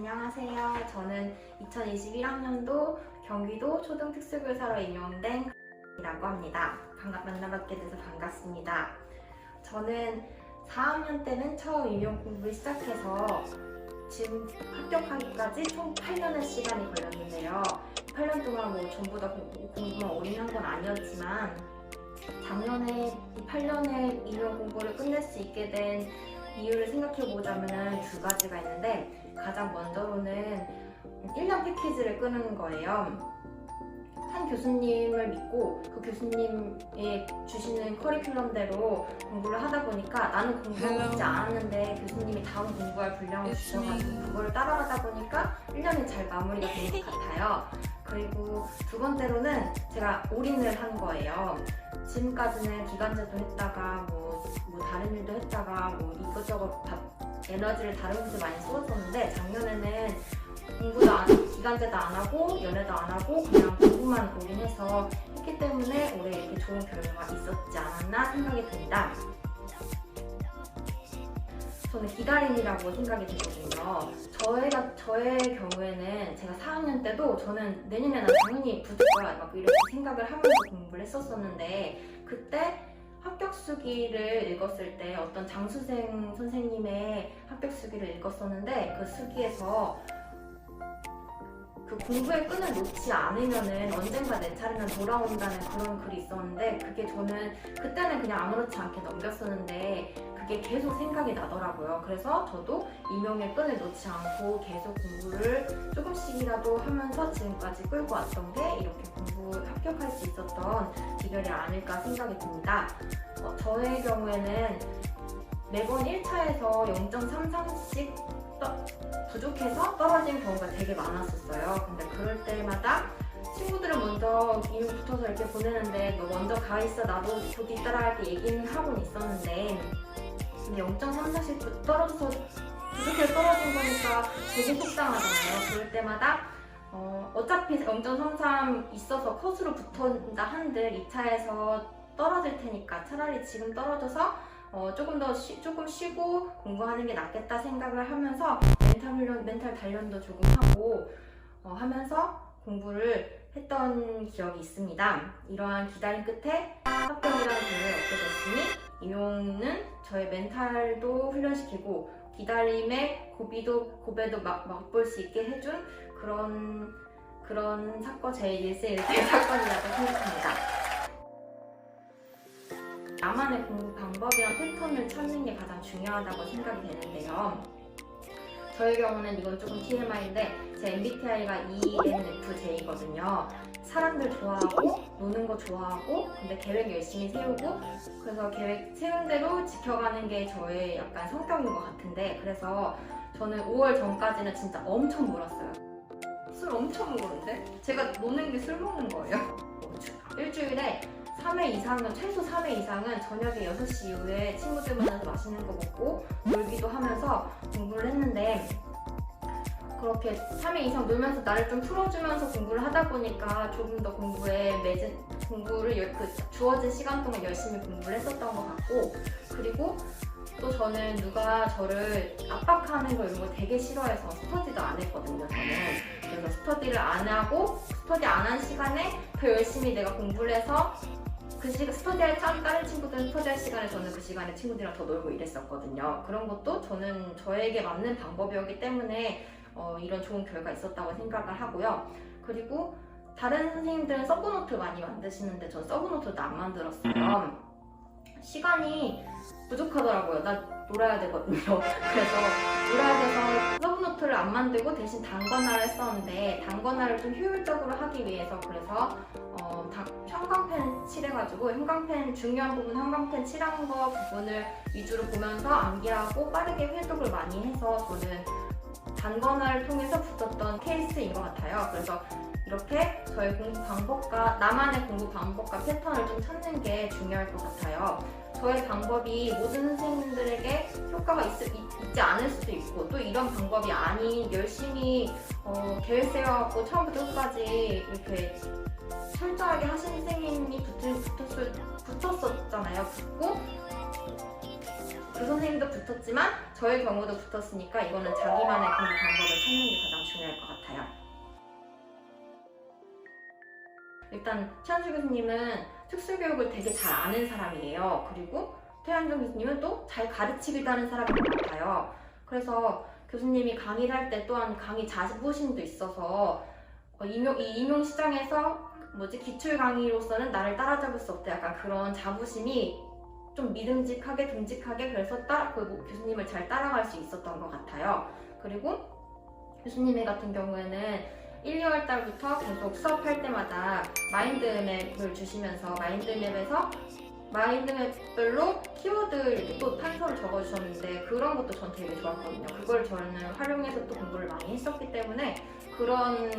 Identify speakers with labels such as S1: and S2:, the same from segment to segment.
S1: 안녕하세요. 저는 2021학년도 경기도 초등특수교사로 임용된 이라고 합니다. 만나뵙게 돼서 반갑습니다. 저는 4학년 때는 처음 임용 공부를 시작해서 지금 합격하기까지 총 8년의 시간이 걸렸는데요. 8년 동안 전부 다 공부만 올인한 건 아니었지만 작년에 이 8년의 임용 공부를 끝낼 수 있게 된 이유를 생각해보자면 두 가지가 있는데, 가장 먼저로는 1년 패키지를 끄는 거예요. 한 교수님을 믿고 그 교수님이 주시는 커리큘럼대로 공부를 하다 보니까 나는 공부하고 싶지 않았는데 교수님이 다음 공부할 분량을 주셔가지고 그거를 따라가다 보니까 1년이 잘 마무리가 된 것 같아요. 그리고 두 번째로는 제가 올인을 한 거예요. 지금까지는 기간제도 했다가 뭐 다른 일도 했다가 이것저것 다 에너지를 다른 곳에 많이 쏟았었는데, 작년에는 공부도 안 하고 기간제도 안 하고 연애도 안 하고 그냥 공부만 올인해서 했기 때문에 올해 이렇게 좋은 결과가 있었지 않았나 생각이 듭니다. 저는 기다림이라고 생각이 들거든요. 저의 경우에는 제가 4학년 때도 저는 내년에는 당연히 붙을 거야 막 이렇게 생각을 하면서 공부를 했었었는데, 그때 합격수기를 읽었을 때 어떤 장수생 선생님의 합격수기를 읽었었는데, 그 수기에서 그 공부의 끈을 놓지 않으면은 언젠가 내 차례는 돌아온다는 그런 글이 있었는데, 그게 저는 그때는 그냥 아무렇지 않게 넘겼었는데 그게 계속 생각이 나더라고요. 그래서 저도 임용의 끈을 놓지 않고 계속 공부를 조금씩이라도 하면서 지금까지 끌고 왔던 게 이렇게 합격할 수 있었던 비결이 아닐까 생각이 듭니다. 저의 경우에는 매번 1차에서 0.33씩 부족해서 떨어진 경우가 되게 많았었어요. 근데 그럴 때마다 친구들은 먼저 임용 붙어서 이렇게 보내는데 너 먼저 가 있어, 나도 곧 뒤따라갈게 얘기는 하고는 있었는데, 근데 0.34씩 떨어져서 부족해서 떨어진 거니까 되게 속상하잖아요. 그럴 때마다 어차피 0.33 있어서 컷으로 붙는다 한들 2차에서 떨어질 테니까 차라리 지금 떨어져서 조금 쉬고 공부하는 게 낫겠다 생각을 하면서 멘탈 단련도 조금 하고 하면서 공부를 했던 기억이 있습니다. 이러한 기다림 끝에 합격이라는 기회를 얻게 됐으니 임용은 저의 멘탈도 훈련시키고 기다림의 고배도 맛볼 수 있게 해준 그런 사건, 제 일생일대 사건이라고 생각합니다. 나만의 공부 방법이랑 패턴을 찾는 게 가장 중요하다고 생각이 되는데요. 저의 경우는 이건 조금 TMI인데 제 MBTI가 ENFJ거든요. 사람들 좋아하고 노는 거 좋아하고 근데 계획 열심히 세우고, 그래서 계획 세운 대로 지켜가는 게 저의 약간 성격인 것 같은데, 그래서 저는 5월 전까지는 진짜 엄청 놀았어요. 술 엄청 먹었는데 제가 노는 게 술 먹는 거예요. 일주일에 3회 이상은, 최소 3회 이상은 저녁에 6시 이후에 친구들 만나서 맛있는 거 먹고 놀기도 하면서 공부를 했는데, 그렇게 3회 이상 놀면서 나를 좀 풀어주면서 공부를 하다 보니까 조금 더 공부를 주어진 시간 동안 열심히 공부를 했었던 것 같고, 그리고 또 저는 누가 저를 압박하는 거 이런 거 되게 싫어해서 스터디도 안 했거든요, 저는. 그래서 스터디 안 한 시간에 더 열심히 내가 공부를 해서 다른 친구들은 스터디할 시간에 저는 그 시간에 친구들이랑 더 놀고 이랬었거든요. 그런 것도 저는 저에게 맞는 방법이었기 때문에 이런 좋은 결과가 있었다고 생각을 하고요. 그리고 다른 선생님들은 서브노트 많이 만드시는데 전 서브노트도 안 만들었어요. 시간이 부족하더라고요. 나 놀아야 되거든요. 그래서 놀아야 돼서 서브노트를 안 만들고 대신 단권화를 했었는데, 단권화를 좀 효율적으로 하기 위해서 그래서 형광펜 칠해가지고 중요한 부분 형광펜 칠한 거 부분을 위주로 보면서 암기하고 빠르게 회독을 많이 해서 저는 단권화를 통해서 붙었던 케이스인 것 같아요. 그래서 이렇게 저의 공부 방법과 나만의 공부 방법과 패턴을 좀 찾는 게 중요할 것 같아요. 저의 방법이 모든 선생님들에게 효과가 있지 않을 수도 있고, 또 이런 방법이 아닌 열심히 계획 세워갖고 처음부터 끝까지 이렇게 철저하게 하신 선생님이 붙었었잖아요. 붙고 그 선생님도 붙었지만 저의 경우도 붙었으니까 이거는 자기만의 공부 방법을 찾는 게 가장 중요할 것 같아요. 일단 최한수 교수님은 특수교육을 되게 잘 아는 사람이에요. 그리고 태양정 교수님은 또 잘 가르치기도 하는 사람인 것 같아요. 그래서 교수님이 강의를 할 때 또한 강의 자부심도 있어서 이 임용 시장에서 기출 강의로서는 나를 따라잡을 수 없다, 약간 그런 자부심이 좀 믿음직하게 듬직하게, 그래서 교수님을 잘 따라갈 수 있었던 것 같아요. 그리고 교수님 같은 경우에는 1, 2월 달부터 계속 수업할 때마다 마인드맵을 주시면서 마인드맵별로 키워드 이렇게 또 판서를 적어주셨는데 그런 것도 전 되게 좋았거든요. 그걸 저는 활용해서 또 공부를 많이 했었기 때문에 그런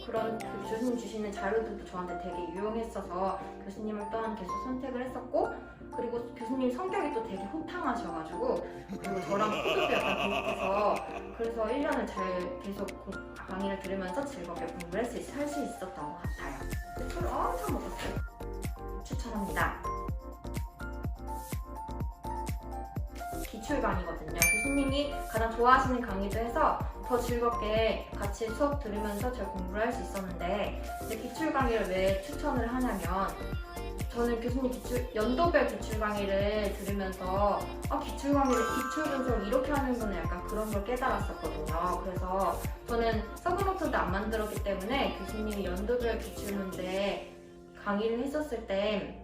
S1: 그 교수님 주시는 자료들도 저한테 되게 유용했어서 교수님을 또한 계속 선택을 했었고, 그리고 교수님 성격이 또 되게 호탕하셔가지고, 그리고 저랑 코드도 약간 비슷해서 그래서 1년을 잘 계속 강의를 들으면서 즐겁게 공부를 할 수 있었던 것 같아요. 술을 엄청 먹었어요. 추천합니다. 기출 강의거든요. 교수님이 가장 좋아하시는 강의도 해서 더 즐겁게 같이 수업 들으면서 잘 공부를 할 수 있었는데, 이제 기출 강의를 왜 추천을 하냐면, 저는 교수님 연도별 기출 강의를 들으면서 기출 분석 이렇게 하는구나, 약간 그런 걸 깨달았었거든요. 그래서 저는 서브노트도 안 만들었기 때문에 교수님이 연도별 기출 문제 강의를 했었을 때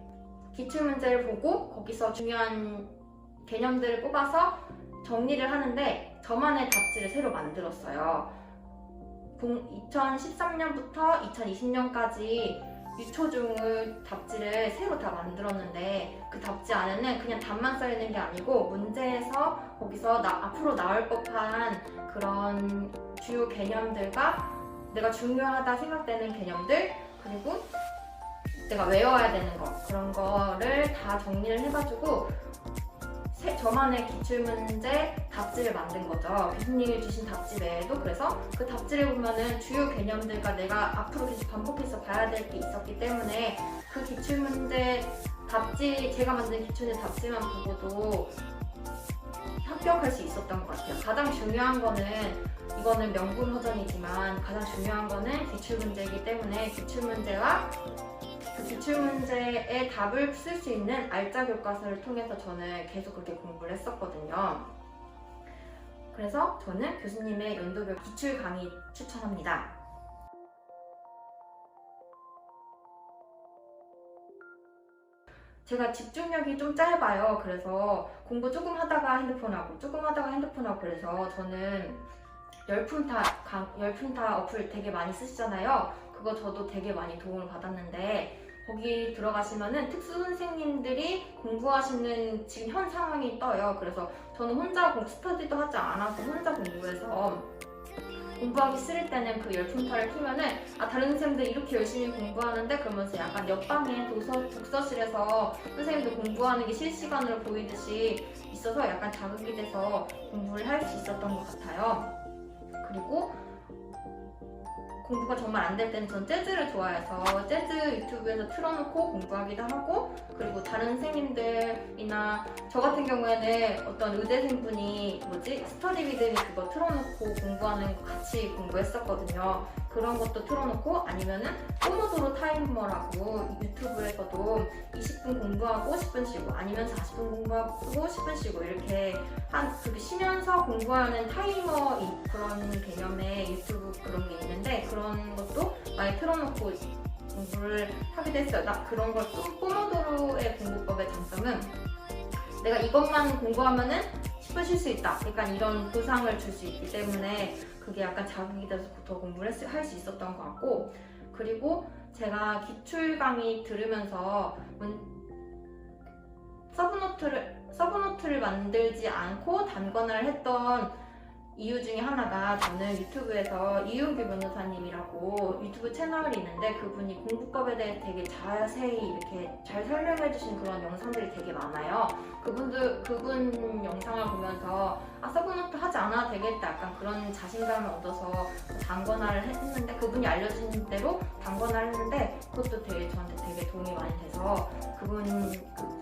S1: 기출 문제를 보고 거기서 중요한 개념들을 뽑아서 정리를 하는데 저만의 답지를 새로 만들었어요. 2013년부터 2020년까지 유초중을 답지를 새로 다 만들었는데, 그 답지 안에는 그냥 답만 써있는 게 아니고 문제에서 거기서 앞으로 나올 법한 그런 주요 개념들과 내가 중요하다 생각되는 개념들, 그리고 내가 외워야 되는 거, 그런 거를 다 정리를 해가지고 저만의 기출문제 답지를 만든 거죠. 교수님이 주신 답지 외에도. 그래서 그 답지를 보면은 주요 개념들과 내가 앞으로 계속 반복해서 봐야 될 게 있었기 때문에 그 기출문제 답지, 제가 만든 기출문제 답지만 보고도 합격할 수 있었던 것 같아요. 가장 중요한 거는, 이거는 명분 허전이지만 가장 중요한 거는 기출문제이기 때문에 기출문제와 그 기출문제의 답을 쓸 수 있는 알짜 교과서를 통해서 저는 계속 그렇게 공부를 했었거든요. 그래서 저는 교수님의 연도별 기출 강의 추천합니다. 제가 집중력이 좀 짧아요. 그래서 공부 조금 하다가 핸드폰하고 그래서 저는 열품타 어플 되게 많이 쓰시잖아요. 그거 저도 되게 많이 도움을 받았는데, 거기 들어가시면은 특수 선생님들이 공부하시는 지금 현 상황이 떠요. 그래서 저는 혼자 스터디도 하지 않아서 혼자 공부해서, 공부하기 싫을 때는 그 열품타를 키면은 다른 선생님들 이렇게 열심히 공부하는데, 그러면서 약간 옆방에 독서실에서 선생님들 공부하는 게 실시간으로 보이듯이 있어서 약간 자극이 돼서 공부를 할 수 있었던 것 같아요. 그리고 공부가 정말 안 될 때는 전 재즈를 좋아해서 재즈 유튜브에서 틀어놓고 공부하기도 하고, 그리고 다른 선생님들이나 저 같은 경우에는 어떤 의대생분이 스터디 비드니 그거 틀어놓고 공부하는 거 같이 공부했었거든요. 그런 것도 틀어놓고, 아니면은 포모도로 타이머라고 유튜브에서도 20분 공부하고 10분 쉬고, 아니면 40분 공부하고 10분 쉬고, 이렇게 그렇게 쉬면서 공부하는 타이머 그런 개념의 유튜브 그런 게 있는데, 그런 것도 많이 틀어놓고 공부를 하기도 했어요. 그런 걸 또 포모도로의 공부법의 장점은 내가 이것만 공부하면은 10분 쉴 수 있다, 약간 이런 보상을 줄 수 있기 때문에 그게 약간 자극이 돼서 더 공부를 할 수 있었던 것 같고, 그리고 제가 기출 강의 들으면서 서브노트를 만들지 않고 단권화를 했던 이유 중에 하나가, 저는 유튜브에서 이윤규 변호사님이라고 유튜브 채널이 있는데, 그분이 공부법에 대해 되게 자세히 이렇게 잘 설명해 주신 그런 영상들이 되게 많아요. 그분 영상을 보면서 서브노트 하지 않아도 되겠다, 약간 그런 자신감을 얻어서 단권화를 했는데, 그분이 알려주신 대로 단권화를 했는데 그것도 저한테 되게 도움이 많이 돼서,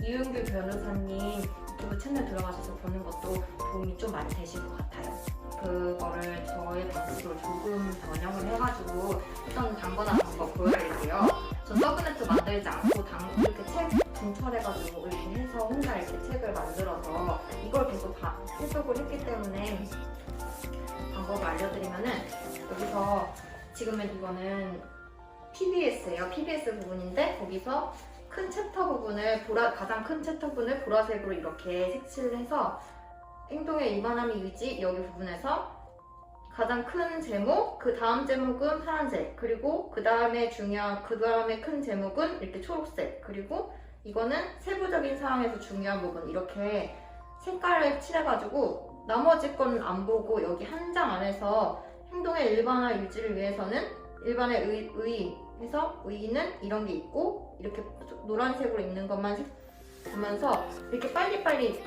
S1: 이윤규 변호사님 유튜브 채널 들어가셔서 보는 것도 도움이 좀 많이 되실 것 같아요. 그거를 저의 방식으로 조금 번역을 해가지고 했던 단거나 방법 보여드릴게요. 전 서브네트 만들지 않고 이렇게 책 분철해가지고 이렇게 해서 혼자 이렇게 책을 만들어서 이걸 계속 해석을 했기 때문에 방법을 알려드리면은, 여기서 지금은 이거는 PBS예요. PBS 부분인데 거기서 큰 챕터 부분을 가장 큰 챕터 부분을 보라색으로 이렇게 색칠을 해서 행동의 일반함이 유지, 여기 부분에서 가장 큰 제목, 그 다음 제목은 파란색, 그리고 그 다음에 큰 제목은 이렇게 초록색, 그리고 이거는 세부적인 상황에서 중요한 부분, 이렇게 색깔을 칠해가지고 나머지 건 안 보고 여기 한 장 안에서 행동의 일반화 유지를 위해서는 일반의 의에서 의는 이런 게 있고, 이렇게 노란색으로 있는 것만 보면서 이렇게 빨리빨리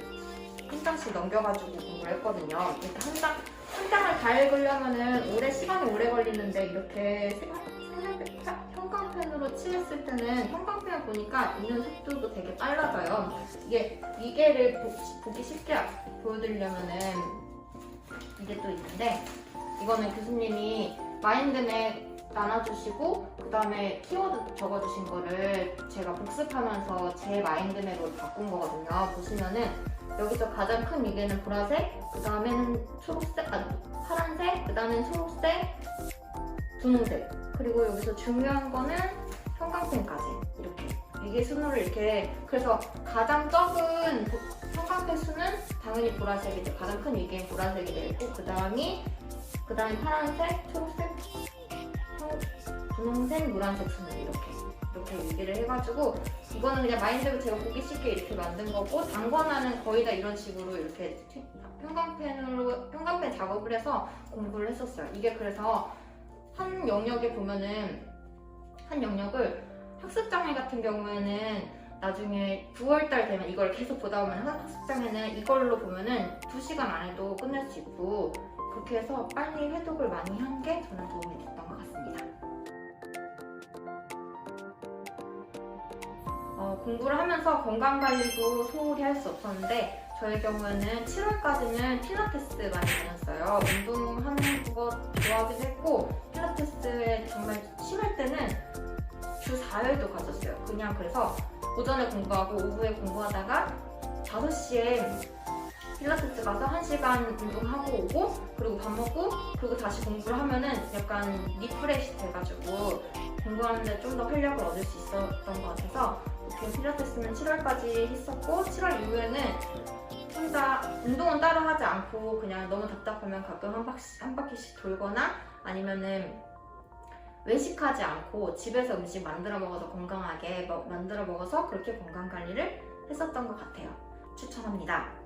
S1: 한 장씩 넘겨가지고 공부를 했거든요. 이렇게 한 장을 다 읽으려면은 시간이 오래 걸리는데, 이렇게 형광펜으로 칠했을 때는 형광펜을 보니까 읽는 속도도 되게 빨라져요. 이게 위계를 보기 쉽게 보여드리려면은 이게 또 있는데, 이거는 교수님이 마인드맵 나눠주시고 그 다음에 키워드 적어주신 거를 제가 복습하면서 제 마인드맵으로 바꾼 거거든요. 보시면은 여기서 가장 큰 위계는 보라색, 그 다음에는 파란색, 그 다음엔 초록색, 분홍색, 그리고 여기서 중요한 거는 형광펜까지 이렇게 위계 순으로 이렇게. 그래서 가장 적은 형광펜 수는 당연히 보라색이죠. 가장 큰 위계는 보라색이 되고, 그 다음에 파란색, 초록색, 분홍색, 노란색 순으로 이렇게 위계를 해가지고, 이거는 그냥 마인드로 제가 보기 쉽게 이렇게 만든 거고, 단권화는 거의 다 이런 식으로 이렇게 형광펜 작업을 해서 공부를 했었어요. 이게 그래서 한 영역을 학습장애 같은 경우에는 나중에 9월달 되면 이걸 계속 보다 보면 학습장애는 이걸로 보면은 2시간 안에도 끝낼 수 있고, 그렇게 해서 빨리 회독을 많이 한 게 저는 도움이 됐던 것 같습니다. 공부를 하면서 건강관리도 소홀히 할 수 없었는데, 저의 경우에는 7월까지는 필라테스 많이 다녔어요. 운동하는 거 좋아하기도 했고, 필라테스에 정말 심할 때는 주 4일도 갔었어요. 그냥 그래서 오전에 공부하고 오후에 공부하다가 5시에 필라테스 가서 1시간 운동하고 오고, 그리고 밥 먹고, 그리고 다시 공부를 하면은 약간 리프레시 돼가지고 공부하는데 좀 더 활력을 얻을 수 있었던 것 같아서 이렇게 필라테스는 7월까지 했었고, 7월 이후에는 혼자 운동은 따로 하지 않고 그냥 너무 답답하면 가끔 한 바퀴씩 돌거나, 아니면은 외식하지 않고 집에서 음식 만들어 먹어서 건강하게 만들어 먹어서 그렇게 건강 관리를 했었던 것 같아요. 추천합니다.